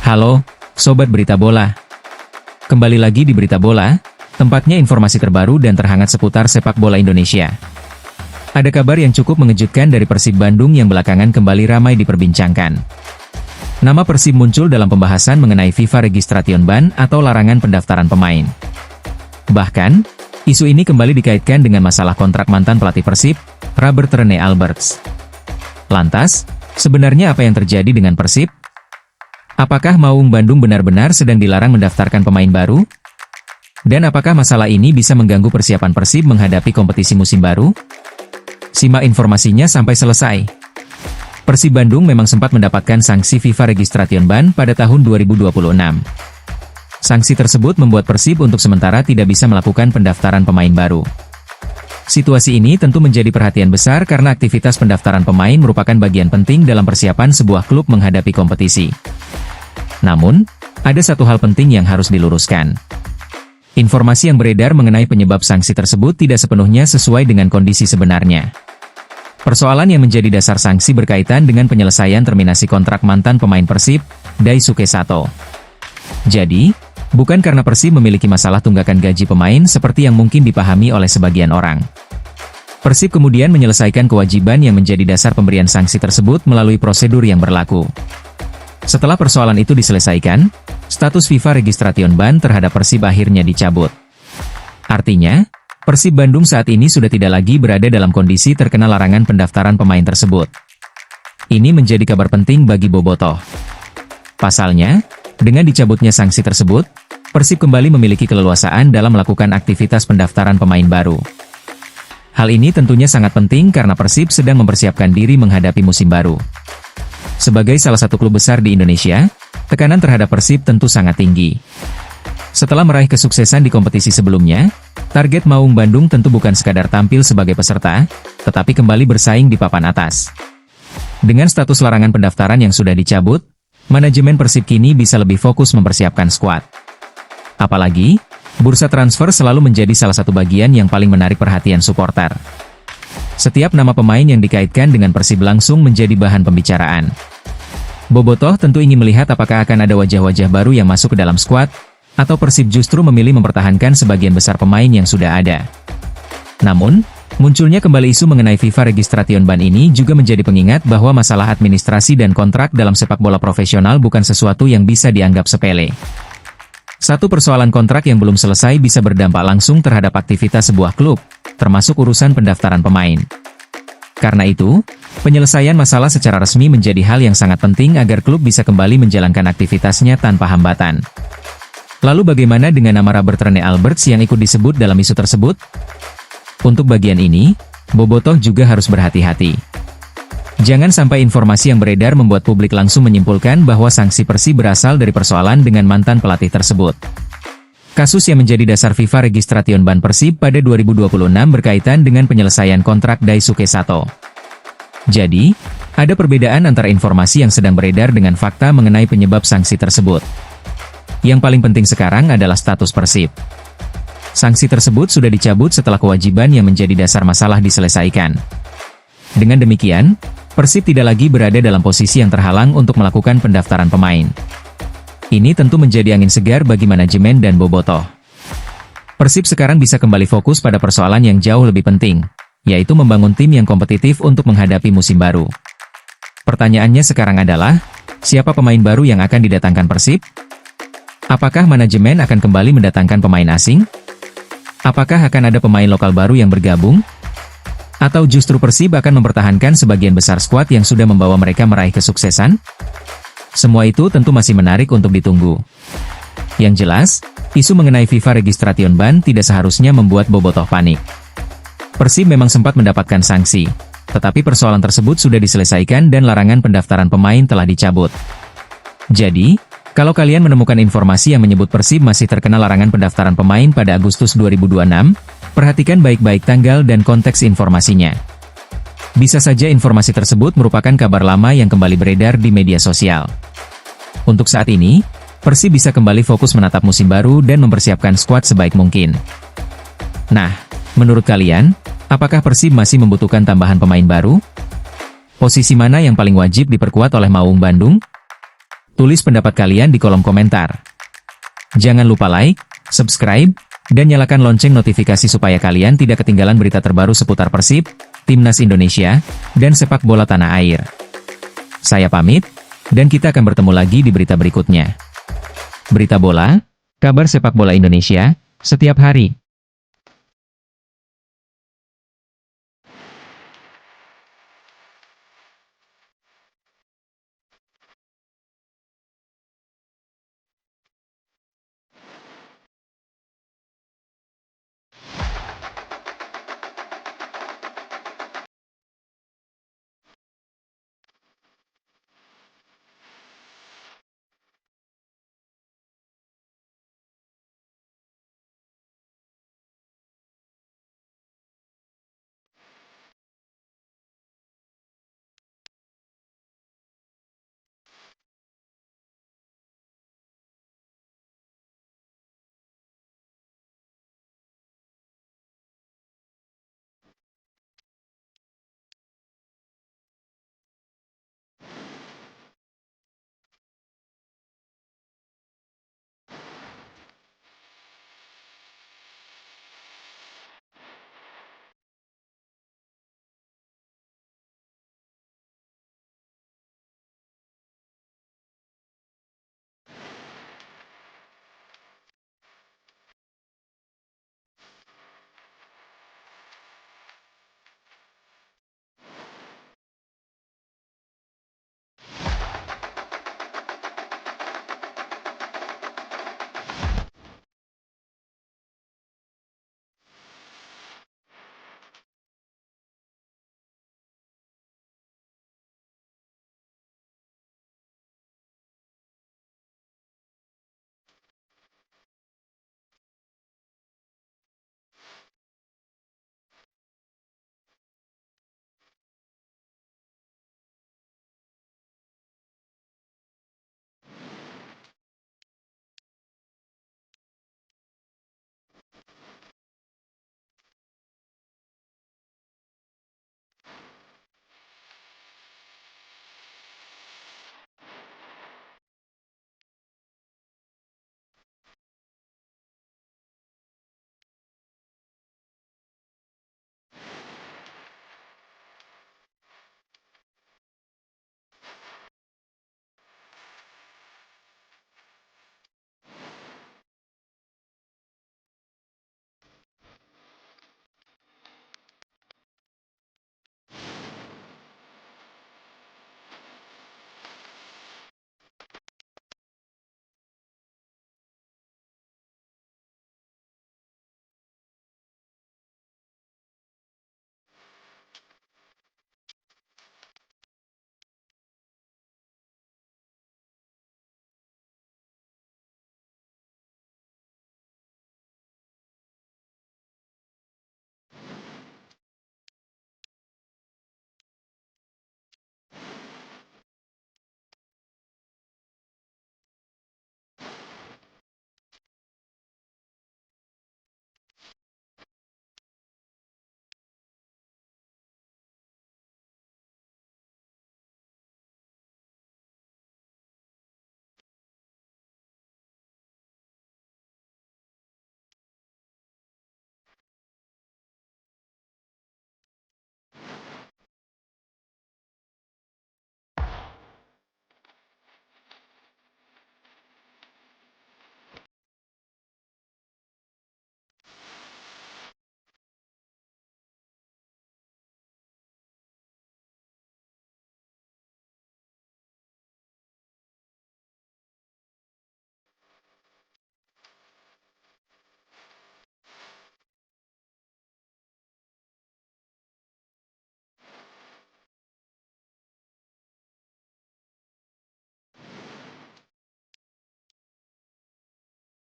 Halo, Sobat Berita Bola. Kembali lagi di Berita Bola, tempatnya informasi terbaru dan terhangat seputar sepak bola Indonesia. Ada kabar yang cukup mengejutkan dari Persib Bandung yang belakangan kembali ramai diperbincangkan. Nama Persib muncul dalam pembahasan mengenai FIFA Registration Ban atau larangan pendaftaran pemain. Bahkan, isu ini kembali dikaitkan dengan masalah kontrak mantan pelatih Persib, Robert Rene Alberts. Lantas, sebenarnya apa yang terjadi dengan Persib? Apakah Maung Bandung benar-benar sedang dilarang mendaftarkan pemain baru? Dan apakah masalah ini bisa mengganggu persiapan Persib menghadapi kompetisi musim baru? Simak informasinya sampai selesai. Persib Bandung memang sempat mendapatkan sanksi FIFA Registration Ban pada tahun 2026. Sanksi tersebut membuat Persib untuk sementara tidak bisa melakukan pendaftaran pemain baru. Situasi ini tentu menjadi perhatian besar karena aktivitas pendaftaran pemain merupakan bagian penting dalam persiapan sebuah klub menghadapi kompetisi. Namun, ada satu hal penting yang harus diluruskan. Informasi yang beredar mengenai penyebab sanksi tersebut tidak sepenuhnya sesuai dengan kondisi sebenarnya. Persoalan yang menjadi dasar sanksi berkaitan dengan penyelesaian terminasi kontrak mantan pemain Persib, Daisuke Sato. Jadi, bukan karena Persib memiliki masalah tunggakan gaji pemain seperti yang mungkin dipahami oleh sebagian orang. Persib kemudian menyelesaikan kewajiban yang menjadi dasar pemberian sanksi tersebut melalui prosedur yang berlaku. Setelah persoalan itu diselesaikan, status FIFA Registration Ban terhadap Persib akhirnya dicabut. Artinya, Persib Bandung saat ini sudah tidak lagi berada dalam kondisi terkena larangan pendaftaran pemain tersebut. Ini menjadi kabar penting bagi Bobotoh. Pasalnya, dengan dicabutnya sanksi tersebut, Persib kembali memiliki keleluasaan dalam melakukan aktivitas pendaftaran pemain baru. Hal ini tentunya sangat penting karena Persib sedang mempersiapkan diri menghadapi musim baru. Sebagai salah satu klub besar di Indonesia, tekanan terhadap Persib tentu sangat tinggi. Setelah meraih kesuksesan di kompetisi sebelumnya, target Maung Bandung tentu bukan sekadar tampil sebagai peserta, tetapi kembali bersaing di papan atas. Dengan status larangan pendaftaran yang sudah dicabut, manajemen Persib kini bisa lebih fokus mempersiapkan skuad. Apalagi, bursa transfer selalu menjadi salah satu bagian yang paling menarik perhatian supporter. Setiap nama pemain yang dikaitkan dengan Persib langsung menjadi bahan pembicaraan. Bobotoh tentu ingin melihat apakah akan ada wajah-wajah baru yang masuk ke dalam skuad, atau Persib justru memilih mempertahankan sebagian besar pemain yang sudah ada. Namun, munculnya kembali isu mengenai FIFA Registration Ban ini juga menjadi pengingat bahwa masalah administrasi dan kontrak dalam sepak bola profesional bukan sesuatu yang bisa dianggap sepele. Satu persoalan kontrak yang belum selesai bisa berdampak langsung terhadap aktivitas sebuah klub, termasuk urusan pendaftaran pemain. Karena itu, penyelesaian masalah secara resmi menjadi hal yang sangat penting agar klub bisa kembali menjalankan aktivitasnya tanpa hambatan. Lalu bagaimana dengan nama Robert Rene Alberts yang ikut disebut dalam isu tersebut? Untuk bagian ini, Bobotoh juga harus berhati-hati. Jangan sampai informasi yang beredar membuat publik langsung menyimpulkan bahwa sanksi Persib berasal dari persoalan dengan mantan pelatih tersebut. Kasus yang menjadi dasar FIFA Registration Ban Persib pada 2026 berkaitan dengan penyelesaian kontrak Daisuke Sato. Jadi, ada perbedaan antara informasi yang sedang beredar dengan fakta mengenai penyebab sanksi tersebut. Yang paling penting sekarang adalah status Persib. Sanksi tersebut sudah dicabut setelah kewajiban yang menjadi dasar masalah diselesaikan. Dengan demikian, Persib tidak lagi berada dalam posisi yang terhalang untuk melakukan pendaftaran pemain. Ini tentu menjadi angin segar bagi manajemen dan Bobotoh. Persib sekarang bisa kembali fokus pada persoalan yang jauh lebih penting, yaitu membangun tim yang kompetitif untuk menghadapi musim baru. Pertanyaannya sekarang adalah, siapa pemain baru yang akan didatangkan Persib? Apakah manajemen akan kembali mendatangkan pemain asing? Apakah akan ada pemain lokal baru yang bergabung? Atau justru Persib akan mempertahankan sebagian besar skuad yang sudah membawa mereka meraih kesuksesan? Semua itu tentu masih menarik untuk ditunggu. Yang jelas, isu mengenai FIFA Registration Ban tidak seharusnya membuat Bobotoh panik. Persib memang sempat mendapatkan sanksi, tetapi persoalan tersebut sudah diselesaikan dan larangan pendaftaran pemain telah dicabut. Jadi, kalau kalian menemukan informasi yang menyebut Persib masih terkena larangan pendaftaran pemain pada Agustus 2026, perhatikan baik-baik tanggal dan konteks informasinya. Bisa saja informasi tersebut merupakan kabar lama yang kembali beredar di media sosial. Untuk saat ini, Persib bisa kembali fokus menatap musim baru dan mempersiapkan skuad sebaik mungkin. Nah, menurut kalian, apakah Persib masih membutuhkan tambahan pemain baru? Posisi mana yang paling wajib diperkuat oleh Maung Bandung? Tulis pendapat kalian di kolom komentar. Jangan lupa like, subscribe, dan nyalakan lonceng notifikasi supaya kalian tidak ketinggalan berita terbaru seputar Persib, Timnas Indonesia, dan sepak bola tanah air. Saya pamit, dan kita akan bertemu lagi di berita berikutnya. Berita bola, kabar sepak bola Indonesia, setiap hari.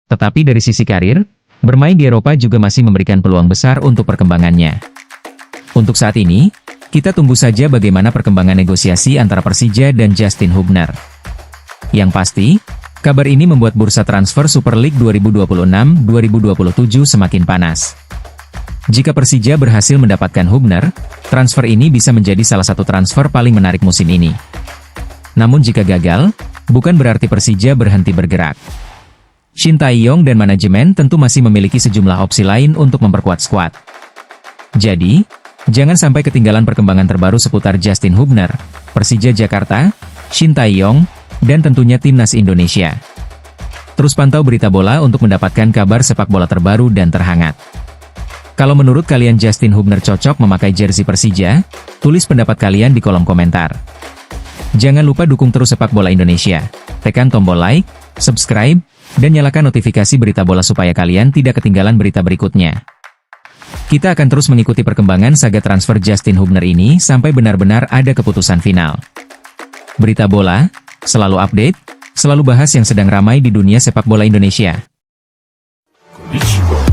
Tetapi dari sisi karir, bermain di Eropa juga masih memberikan peluang besar untuk perkembangannya. Untuk saat ini, kita tunggu saja bagaimana perkembangan negosiasi antara Persija dan Justin Hubner. Yang pasti, kabar ini membuat bursa transfer Super League 2026-2027 semakin panas. Jika Persija berhasil mendapatkan Hubner, transfer ini bisa menjadi salah satu transfer paling menarik musim ini. Namun jika gagal, bukan berarti Persija berhenti bergerak. Shin Tae-yong dan manajemen tentu masih memiliki sejumlah opsi lain untuk memperkuat skuad. Jadi, jangan sampai ketinggalan perkembangan terbaru seputar Justin Hubner, Persija Jakarta, Shin Tae-yong, dan tentunya Timnas Indonesia. Terus pantau Berita Bola untuk mendapatkan kabar sepak bola terbaru dan terhangat. Kalau menurut kalian Justin Hubner cocok memakai jersey Persija, tulis pendapat kalian di kolom komentar. Jangan lupa dukung terus sepak bola Indonesia. Tekan tombol like, subscribe, dan nyalakan notifikasi Berita Bola supaya kalian tidak ketinggalan berita berikutnya. Kita akan terus mengikuti perkembangan saga transfer Justin Hubner ini sampai benar-benar ada keputusan final. Berita Bola, selalu update, selalu bahas yang sedang ramai di dunia sepak bola Indonesia. Konnichiwa.